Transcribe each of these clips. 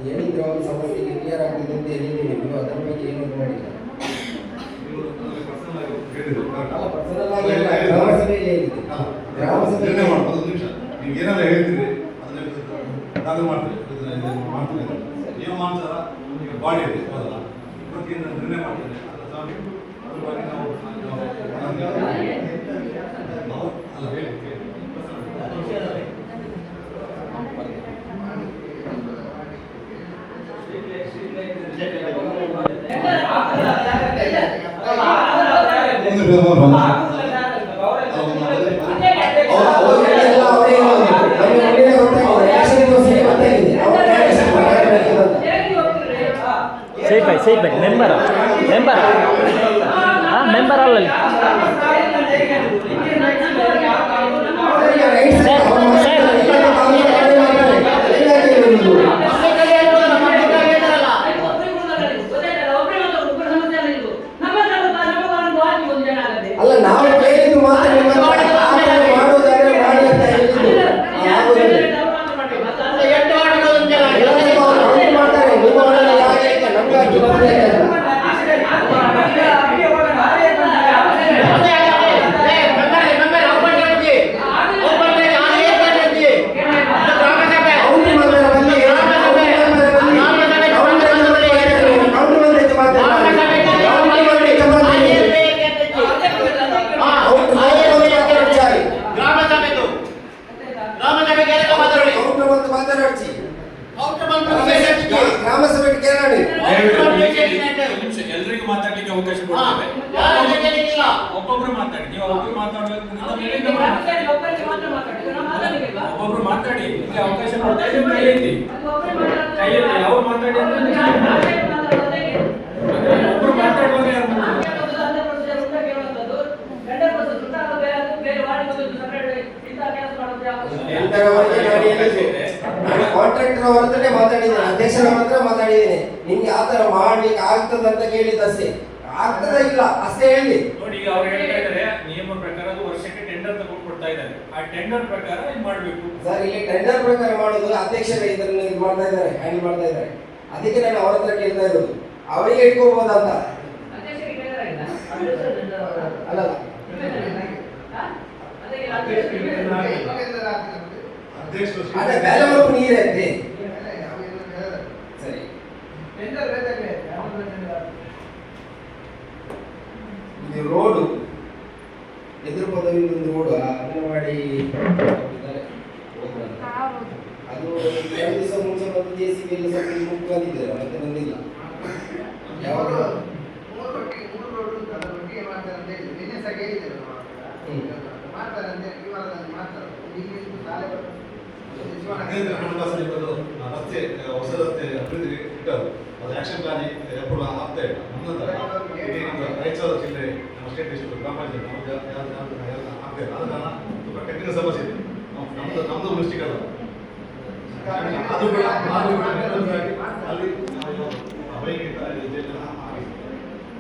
ಹೇಳಿದ್ರೆ ಒಂದು ಸಮಸ್ಯೆಗೆ ಕ್ಲಿಯರ್ ಆಗ್ತದೆ ಅಂತ ಹೇಳಿದ್ದೀನಿ, ನೀವು ಅದರ ಬಗ್ಗೆ ಏನು ಮಾಡಿಲ್ಲ. ಅಲ್ಲ ಪರ್ಸನಲ್ ಆಗಿ ಗ್ರಾಮಸಭೆಯಲ್ಲಿ ಹೇಳಿದ್ದೆ. ಗ್ರಾಮಸಭೆಯಲ್ಲಿ ನೀವು ಏನಾದ್ರು ಹೇಳ್ತೀರಿ ಅದನ್ನು ಮಾಡ್ತೀರಿ ನೀವು ಮಾಡ್ತಾರ ಈಗ ಬಾಡಿ ಇದೆ ಅದಲ್ಲ ಇವತ್ತೇನು ನಿರ್ಣಯ ಮಾಡ್ತೇನೆ ಅದ್ರ ಬಗ್ಗೆ ನಾವು ಅಲ್ಲ ಹೇಳಿ ಸೇಫ್ ಬೈ ಮೆಂಬರ್ ಮೆಂಬರ್ ಅಲ್ಲ ಅಲ್ಲ ನಾವು ಹೇಳಿದ್ದು ಮಾತ್ರ ಮಾಡೋದಾದ್ರೆ ಮಾಡಿ ಅಂತ ಹೇಳಿದ್ದು. ಮಾಡ್ತಾರೆ ನೀವು ನಮ್ಗೆ ಎಲ್ರಿಗೂ ಮಾತಾಡ್ಲಿಕ್ಕೆ ಅವಕಾಶ ಕೊಡ್ತೇವೆ. ಒಬ್ಬೊಬ್ರು ಮಾತಾಡಿ, ನೀವು ಒಬ್ಬರು ಮಾತಾಡಬೇಕು, ಒಬ್ಬೊಬ್ರು ಮಾತಾಡಿ, ನಿಮಗೆ ಅವಕಾಶ ಕೊಡ್ತಾ ಇದ್ದೀವಿ. ಕೈಯಲ್ಲಿ ಅವ್ರು ಮಾತಾಡಿ ಒಬ್ಬರು ಮಾತಾಡುವಾಗ ಕಾಂಟ್ರಾಕ್ಟರ್ ಅವರ ಹತ್ರನೇ ಮಾತಾಡಿದ್ದೇನೆ, ಅಧ್ಯಕ್ಷರ ಹತ್ರ ಮಾತಾಡಿದ್ದೇನೆ. ನಿಮ್ಗೆ ಆ ತರ ಮಾಡ್ಲಿಕ್ಕೆ ಆಗ್ತದ ಅಂತ ಕೇಳಿದ್ದಷ್ಟೇ, ಆಗ್ತದ ಇಲ್ಲ ಅಷ್ಟೇ ಹೇಳಿ. ನೋಡಿ ಈಗ ಅವ್ರು ಹೇಳ್ತಾ ಇದ್ದಾರೆ ನಿಯಮ ಪ್ರಕಾರ ವರ್ಷಕ್ಕೆ ಟೆಂಡರ್ ತಗೊಂಡು ಕೊಡ್ತಾ ಇದ್ದಾರೆ, ಆ ಟೆಂಡರ್ ಪ್ರಕಾರ ಇದು ಮಾಡಬೇಕು ಸರ್. ಇಲ್ಲಿ ಟೆಂಡರ್ ಪ್ರಕಾರ ಮಾಡೋದು ಅಧ್ಯಕ್ಷರೇ ಇದನ್ನ ಇದು ಮಾಡ್ತಾ ಇದ್ದಾರೆ, ಹ್ಯಾಂಡಲ್ ಮಾಡ್ತಾ ಇದ್ದಾರೆ. ಅದಕ್ಕೆ ನಾನು ಅವ್ರ ಹತ್ರ ಕೇಳ್ತಾ ಇರೋದು, ಅವರಿಗೆ ಇಟ್ಕೋಬಹುದಂತ. ಅಲ್ಲ ಅದೇ ಬೇರೆ ವರ್ಗು ನೀರೈತೆ ಸರಿ. ಇದು ರೋಡು ಎದುರು ಪದವಿ ಒಂದು ರೋಡು ಅಂಗನವಾಡಿ ಅದು 2 ದಿವಸ ಮುಂಚೆ ಬಂದು JCB ಎಲ್ಲ ಸ್ವಲ್ಪ ಮುಖ್ಯವಾಗಿದ್ದಾರೆ, ಮತ್ತೆ ಬಂದಿಲ್ಲ. ಯಾವಾಗ ರಸ್ತೆ ಹೊಸ ರಸ್ತೆ ಅಭಿವೃದ್ಧಿ ಇಟ್ಟರು, ಅದು ಆಕ್ಷನ್ ಪ್ಲಾನ್ ಅಪ್ರೂವ್ ಆಗ್ತಾ ಇಲ್ಲ. ನಮ್ಮಂತರ 5,000 ಚಿಲ್ಲರೆ ನಮ್ಮ ಸ್ಟೇಟ್ ಡಿಸ್ಟ್ರಿಕ್ಟ್ ಗ್ರಾಮ ಪಂಚಾಯತ್ ಆಗ್ತಾ ಇಲ್ಲ. ಆದ ಕಾರಣ ತುಂಬ ಟೆಕ್ನಿಕಲ್ ಸಮಸ್ಯೆ ಇದೆ. ನಮ್ಮದು ಮಿಸ್ಟೇಕ್ ಅಲ್ಲ, ಅದು ಅಲ್ಲಿ ಅವರಿಗೆ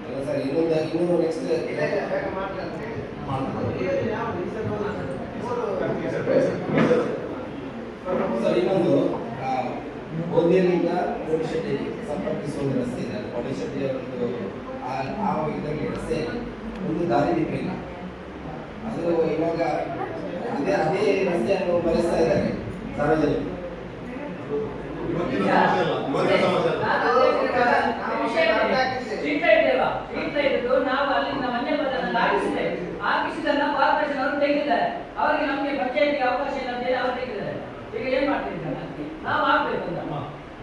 ಅಲ್ಲ ಸರ್. ಇನ್ನೊಂದು ನೆಕ್ಸ್ಟ್ ಸರ್, ಇನ್ನೊಂದು ಗೋಧಿಯಲ್ಲಿಂದ ಕೋಡಿಶೆಟ್ಟಿಗೆ ಸಂಪರ್ಕಿಸುವ ಒಂದು ರಸ್ತೆ ಇದೆ. ಕೋಡಿಶೆಟ್ಟಿಯ ಒಂದು ಆ ಇದರಲ್ಲಿ ರಸ್ತೆ ಒಂದು ದಾರಿ ದೀಪ ಇಲ್ಲ. ಅದು ಇವಾಗ ಅದೇ ರಸ್ತೆಯನ್ನು ಬಳಸ್ತಾ ಇದ್ದಾರೆ ಸಾರ್ವಜನಿಕರು. ನಾವು ಅಲ್ಲಿಂದ ಹಾಕಿಸಿದನ್ನ ಕಾರ್ಪೊರೇಷನ್ ಅವರು ತೆಗೆದಿದ್ದಾರೆ. ಅವರಿಗೆ ನಮಗೆ ಪಂಚಾಯತಿಗೆ ಅವಕಾಶ ಇಲ್ಲ ಅಂತ ಹೇಳಿ ಅವರು ತೆಗೆದಿದ್ದಾರೆ. ಈಗ ಏನ್ ಮಾಡ್ತೀವಿ ನಾವು ಆಗ್ಬೇಕು ಅಂತ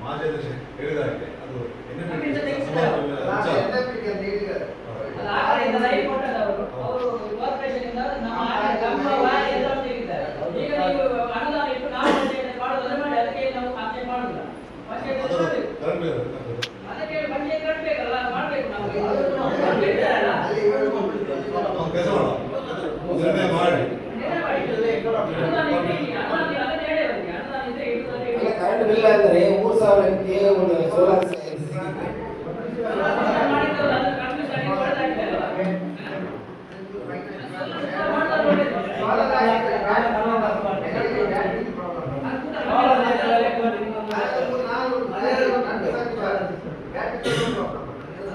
ಮಾಜಿ ಅಧ್ಯಕ್ಷ ಹೇಳಿದ ಹಾಗೆ ಅದು ಅವರು ಕಾರ್ಪೊರೇಷನ್ ಇಂದ ನಮ್ಮ ಎಲ್ಲ ತೆಗೆದಿದ್ದಾರೆ. ಈಗ ನೀವು ಅನುದಾನ ಇಟ್ಟು ನಾವು ಮಾಡೋದನ್ನ ಮಾಡಿ ಅದಕ್ಕೆ ನಾವು ಆಕ್ಷೇಪ ಮಾಡುದಿಲ್ಲ. ಅದಕ್ಕೆ ಪಂಚಾಯತ್ ಕಟ್ಟಬೇಕಲ್ಲ, ಮಾಡ್ಬೇಕು ನಾವು. ಕರೆಂಟ್ ಬಿಲ್ ಅಂದರೆ 3,000ಕ್ಕೆ ಒಂದು ಸೋಲಾರ್ ಸಿಗುತ್ತೆ.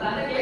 ಅದಕ್ಕೆ